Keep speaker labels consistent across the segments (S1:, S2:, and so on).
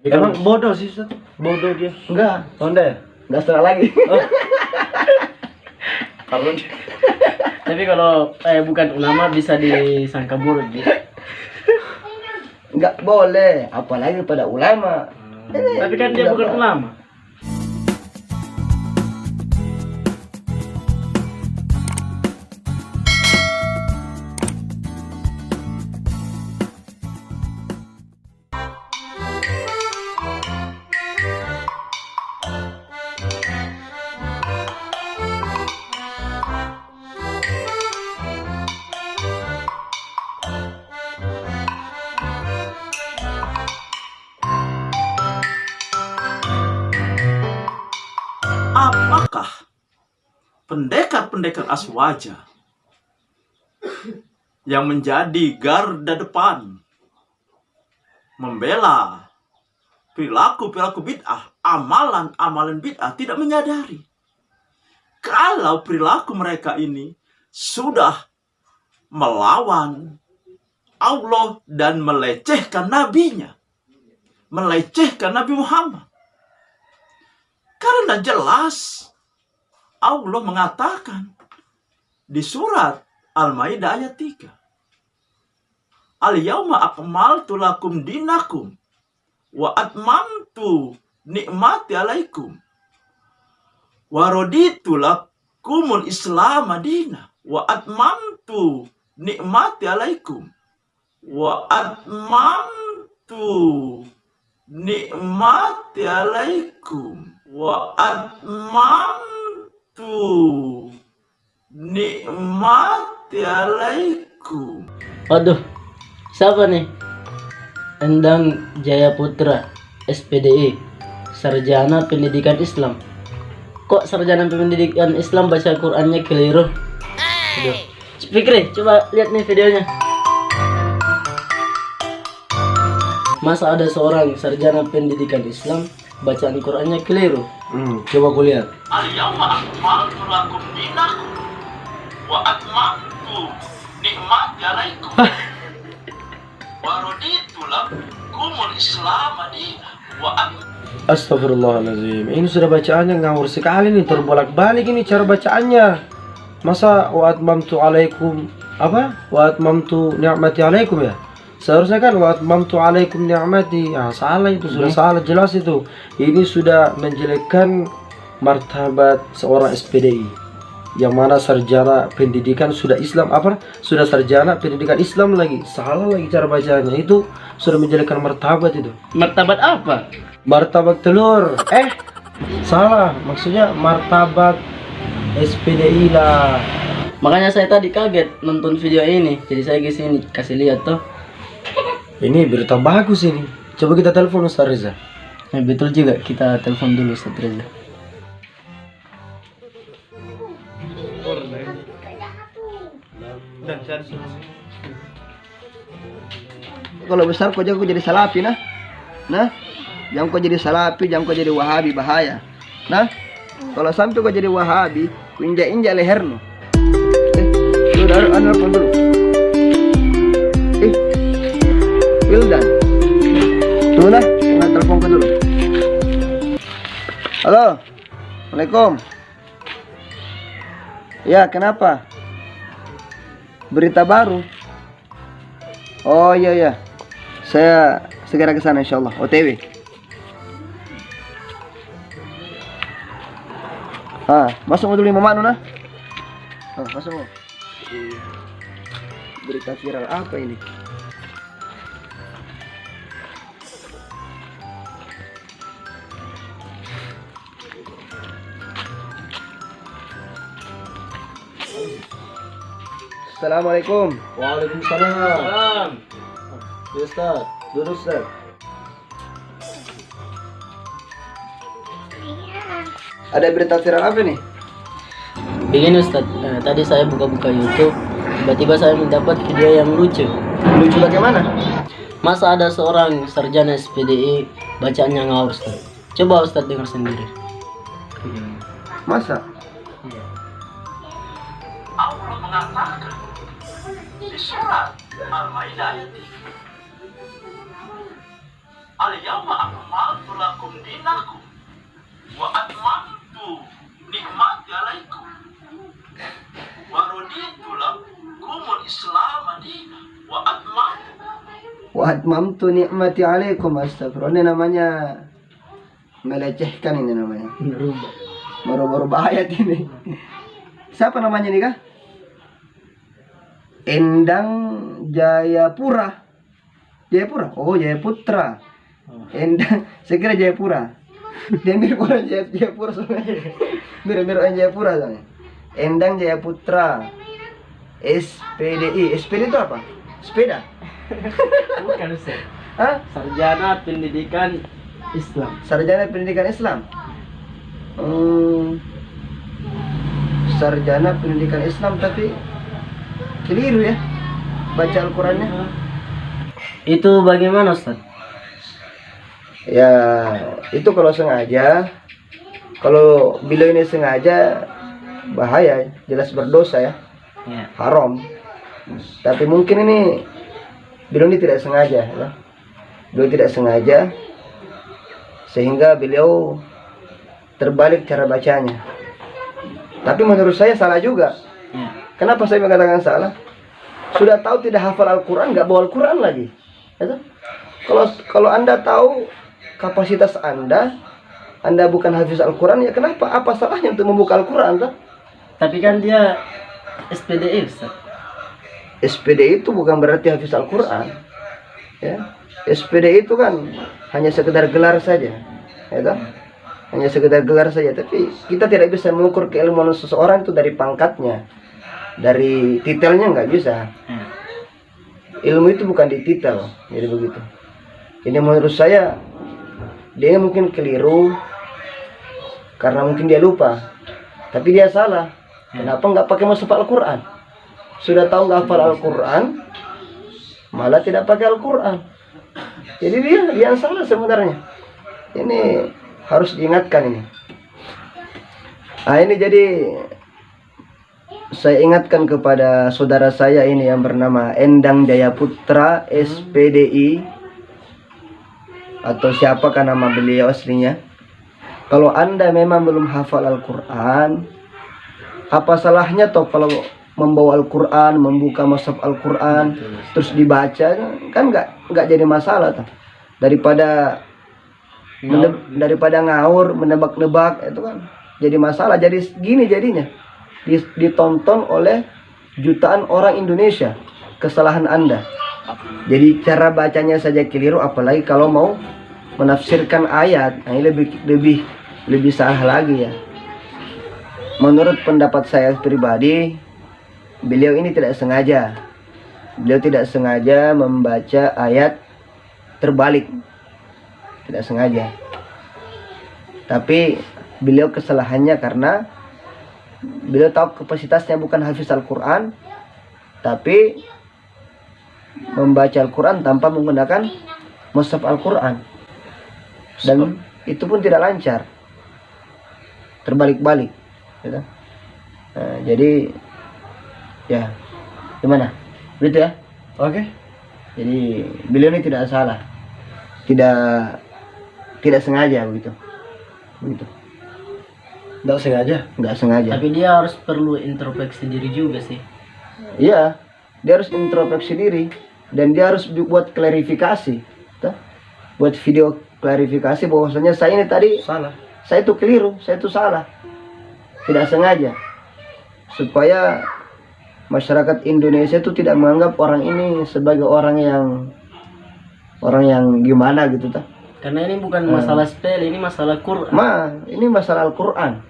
S1: Emang bodoh sih, Ustaz? Bodoh dia.
S2: Enggak.
S1: Honda ya?
S2: Enggak setengah lagi.
S1: Oh. Tapi kalau bukan ulama bisa disangka buruk gitu.
S2: Enggak boleh, apalagi pada ulama.
S1: Tapi kan dia bukan ulama.
S3: Apakah pendekar-pendekar Aswaja yang menjadi garda depan membela perilaku-perilaku bid'ah, amalan-amalan bid'ah, tidak menyadari kalau perilaku mereka ini sudah melawan Allah dan melecehkan nabinya, melecehkan Nabi Muhammad. Karena jelas Allah mengatakan di surat Al-Maidah ayat 3. Al-yawma akmaltu lakum dinakum wa atmamtu nikmati alaikum wa raditu lakumul islam madina wa atmamtu nikmati alaikum wa atmamtu nikmati alaikum wa atmamtu nikmati alaikum.
S1: Waduh, siapa nih? Endang Jaya Putra, SPDI, Sarjana Pendidikan Islam. Kok Sarjana Pendidikan Islam baca Qur'annya keliru? Aduh. Fikri, coba lihat nih videonya. Masa ada seorang sarjana pendidikan Islam bacaan Qur'annya keliru?
S2: Coba aku lihat.
S3: Al-yawma akmaltu lakum dinakum wa atmamtu nikmati alaikum wa raditu lakumul islam madina wa
S2: Astagfirullahaladzim. Ini sudah bacaannya ngawur sekali nih, terbolak-balik ini cara bacaannya. Masa wa atmamtu alaikum apa? Wa atmamtu ni'mati alaikum ya? Seharusnya kan wa atmamtu alaikum ni'mati. Ya, salah itu, sudah salah jelas itu. Ini sudah menjelekkan martabat seorang SPDI. Yang mana sarjana pendidikan sudah Islam apa? Sudah sarjana pendidikan Islam lagi. Salah lagi cara bacanya. Itu sudah menjelekkan martabat itu.
S1: Martabat apa?
S2: Martabak telur. Salah. Maksudnya martabat SPDI lah.
S1: Makanya saya tadi kaget nonton video ini. Jadi saya kesini kasih lihat tuh.
S2: Ini berita bagus ini. Coba kita telepon Ustaz Reza.
S1: Betul juga, kita telepon dulu Ustaz Reza.
S2: Kalau besar kau jangan kau jadi salafi nah. Jangan kau jadi salafi, jangan kau jadi wahabi, bahaya. Nah, kalau sampai kau jadi wahabi, kau injak-injak lehermu. Sudah telepon dulu. Wildan, tunggu nah, tinggal telepon ke dulu. Halo, Assalamualaikum. Ya, kenapa? Berita baru? Oh iya, saya segera ke sana insyaallah. OTW. Masuk dulu 5 manu nah. Masuk. Berita viral apa ini? Assalamualaikum. Waalaikumsalam.
S1: Salam.
S2: Ustaz, duduk Ustaz. Ada berita viral apa nih?
S1: Begini Ustaz, tadi saya buka-buka YouTube, tiba-tiba saya mendapat video yang lucu.
S2: Lucu bagaimana?
S1: Masa ada seorang sarjana SPDI bacaannya ngawur Ustaz. Coba Ustaz dengar sendiri.
S2: Masa?
S3: Allah mengatakan di surat Al-Maidah ayat 3. al-yawma akmaltu lakum dinakum wa atmamtu ni'mati alaikum wa raditu lakumul Islam dinan wa atmamtu.
S2: Wa atmamtu ni'mati alaikum. Astagfirullah. Ini namanya melecehkan, ini namanya. Merubah ayat ini. Siapa namanya nih, Kak? Endang Jayapura. Jayapura? Oh, Jayaputra. Endang, saya kira Jayapura. Dia mirip orang Jayapura sebenarnya. Mirip orang Jayapura soalnya. Endang Jayaputra. SPDI. SPD itu apa? Sepeda?
S1: Bukan, Ustaz.
S2: Hah?
S1: Sarjana Pendidikan Islam.
S2: Sarjana Pendidikan Islam. Sarjana Pendidikan Islam, tapi keliru ya baca Al-Qurannya.
S1: Itu bagaimana, Ustaz?
S2: Ya, itu kalau sengaja. Kalau beliau ini sengaja, bahaya, jelas berdosa ya,
S1: Ya.
S2: haram. Tapi mungkin ini beliau ini tidak sengaja ya. Beliau tidak sengaja, sehingga beliau terbalik cara bacanya. Tapi menurut saya salah juga.
S1: Ya.
S2: Kenapa saya mengatakan salah? Sudah tahu tidak hafal Al-Quran, nggak bawa Al-Quran lagi. Ya, kalau Anda tahu kapasitas Anda bukan hafiz Al-Quran, ya kenapa? Apa salahnya untuk membuka Al-Quran? Toh?
S1: Tapi kan dia SPDI, Ustaz.
S2: SPD itu bukan berarti hafiz Al-Quran. Ya. SPD itu kan hanya sekedar gelar saja. Ya, toh? Hanya sekedar gelar saja. Tapi kita tidak bisa mengukur keilmuan seseorang itu dari pangkatnya, dari titelnya, nggak bisa. Ilmu itu bukan di titel, jadi begitu. Ini menurut saya dia mungkin keliru karena mungkin dia lupa, tapi dia salah. Kenapa nggak pakai mushaf Al-Quran? Sudah tahu nggak hafal Al-Quran, malah tidak pakai Al-Quran. Jadi dia yang salah sebenarnya. Ini harus diingatkan ini. Nah, ini jadi saya ingatkan kepada saudara saya ini yang bernama Endang Jayaputra SPDI, atau siapakah nama beliau aslinya. Kalau Anda memang belum hafal Al-Quran, apa salahnya toh kalau membawa Al-Quran, membuka mushaf Al-Quran, terus dibaca, kan nggak jadi masalah toh. Daripada ngawur, menebak-nebak, itu kan jadi masalah. Jadi gini jadinya, ditonton oleh jutaan orang Indonesia kesalahan Anda. Jadi cara bacanya saja keliru, apalagi kalau mau menafsirkan ayat. Nah, ini lebih salah lagi ya. Menurut pendapat saya pribadi, beliau ini tidak sengaja. Beliau tidak sengaja membaca ayat terbalik. Tidak sengaja. Tapi beliau kesalahannya karena beliau tahu kapasitasnya bukan hafiz Al-Quran, tapi membaca Al-Quran tanpa menggunakan mushaf Al-Quran, dan itu pun tidak lancar, terbalik-balik gitu. Nah, jadi ya gimana begitu ya. Oke. Jadi beliau ini tidak salah, tidak sengaja begitu. Nggak sengaja.
S1: Tapi dia harus perlu introspeksi diri juga sih.
S2: Iya, dia harus introspeksi diri, dan dia harus buat klarifikasi, toh? Buat video klarifikasi bahwasanya saya ini tadi salah, saya itu keliru, saya itu salah, tidak sengaja, supaya masyarakat Indonesia itu tidak menganggap orang ini sebagai orang yang gimana gitu, toh?
S1: Karena ini bukan masalah spell, ini masalah Quran.
S2: Ini masalah Al-Quran.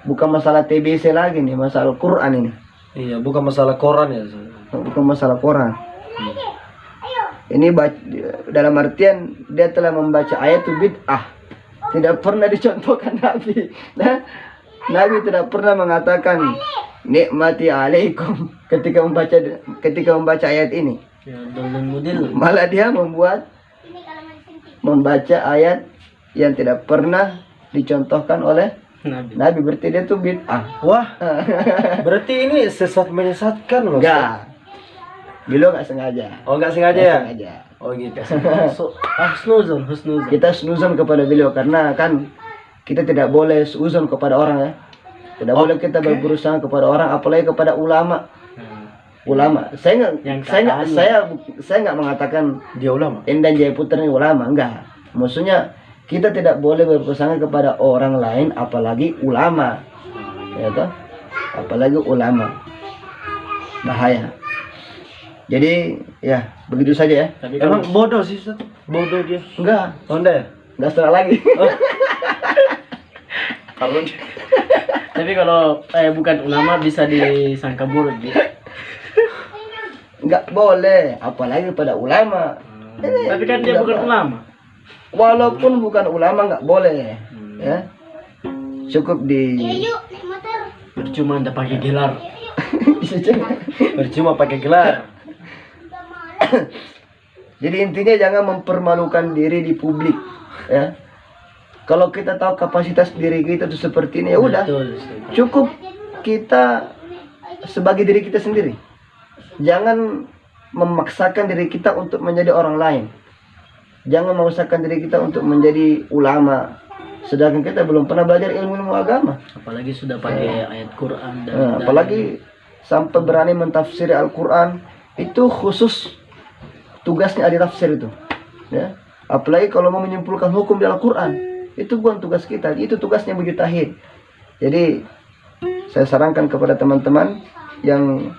S2: Bukan masalah TBC lagi nih, masalah Al-Quran ini.
S4: Iya, bukan masalah koran ya.
S2: Bukan masalah Quran. Ini dalam artian dia telah membaca ayat itu bid'ah. Tidak pernah dicontohkan Nabi. Nah, Nabi tidak pernah mengatakan nikmati alaikum ketika membaca ayat ini.
S1: Ya, model.
S2: Malah dia membaca ayat yang tidak pernah dicontohkan oleh Nabi. Berarti dia tuh bid'ah.
S4: Wah, berarti ini sesat menyesatkan loh.
S2: Enggak.
S5: Beliau nggak sengaja.
S2: Oh, nggak sengaja
S5: Nggak
S2: ya?
S5: sengaja.
S2: Oh gitu.
S1: Husnuzon.
S5: Kita snuzon kepada beliau karena kan kita tidak boleh seuzon kepada orang ya. Tidak boleh kita berusaha kepada orang, apalagi kepada ulama. Ulama. Saya nggak mengatakan
S2: Dia ulama.
S5: Endan Jaya Putra ini ulama, enggak. Maksudnya kita tidak boleh berpersangka kepada orang lain, apalagi ulama, ya toh? Apalagi ulama, bahaya. Jadi ya begitu saja ya.
S1: Tapi
S2: Emang
S1: kalau
S2: bodoh sih, Ustaz? Bodoh dia.
S5: Enggak,
S2: Oh, enggak ya?
S5: enggak setelah lagi.
S1: tapi kalau bukan ulama bisa disangka buruk gitu.
S5: Enggak boleh, apalagi pada ulama.
S1: Tapi kan dia bukan ulama.
S5: Walaupun bukan ulama enggak boleh, ya. Cukup di
S1: Percuma anda pakai gelar.
S2: Percuma pakai gelar.
S5: Jadi intinya jangan mempermalukan diri di publik, ya. Kalau kita tahu kapasitas diri kita itu seperti ini, ya udah.
S1: Betul.
S5: Cukup kita sebagai diri kita sendiri. Jangan memaksakan diri kita untuk menjadi orang lain. Jangan memaksakan diri kita untuk menjadi ulama, sedangkan kita belum pernah belajar ilmu agama.
S1: Apalagi sudah pakai ayat Quran dan
S5: Apalagi sampai berani mentafsir Al-Quran, itu khusus tugasnya ahli tafsir itu, ya. Apalagi kalau mau menyimpulkan hukum di Al-Quran, itu bukan tugas kita, itu tugasnya mujtahid. Jadi saya sarankan kepada teman-teman yang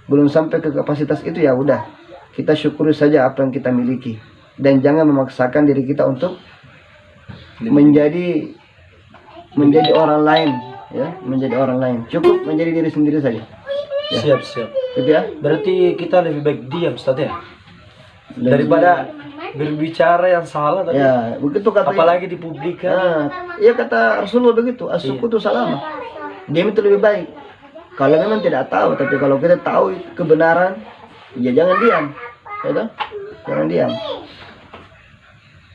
S5: belum sampai ke kapasitas itu, ya udah, kita syukuri saja apa yang kita miliki dan jangan memaksakan diri kita untuk menjadi orang lain, ya, menjadi orang lain. Cukup menjadi diri sendiri saja. Ya.
S2: Siap.
S5: Gitu ya.
S2: Berarti kita lebih baik diam, Ustaz ya? Daripada berbicara yang salah tadi.
S5: Ya, begitu kata.
S2: Apalagi di publik kan.
S5: Iya kata Rasulullah begitu, as-sukutu salama. Diam itu lebih baik. Kalau memang tidak tahu, tapi kalau kita tahu kebenaran, ya jangan diam. Ya toh? Jangan diam.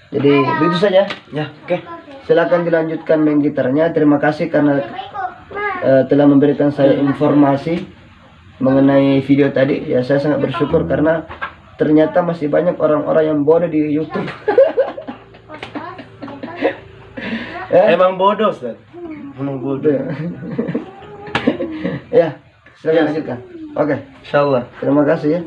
S5: Jadi begitu saja.
S2: Ya, oke.
S5: Silakan dilanjutkan main gitarnya. Terima kasih karena telah memberikan saya informasi mengenai video tadi. Ya, saya sangat bersyukur karena ternyata masih banyak orang-orang yang bodoh di YouTube.
S2: Emang bodoh, Ustaz. Emang bodoh.
S5: Ya, silakan lanjutkan. Oke,
S2: Insyaallah.
S5: terima kasih ya.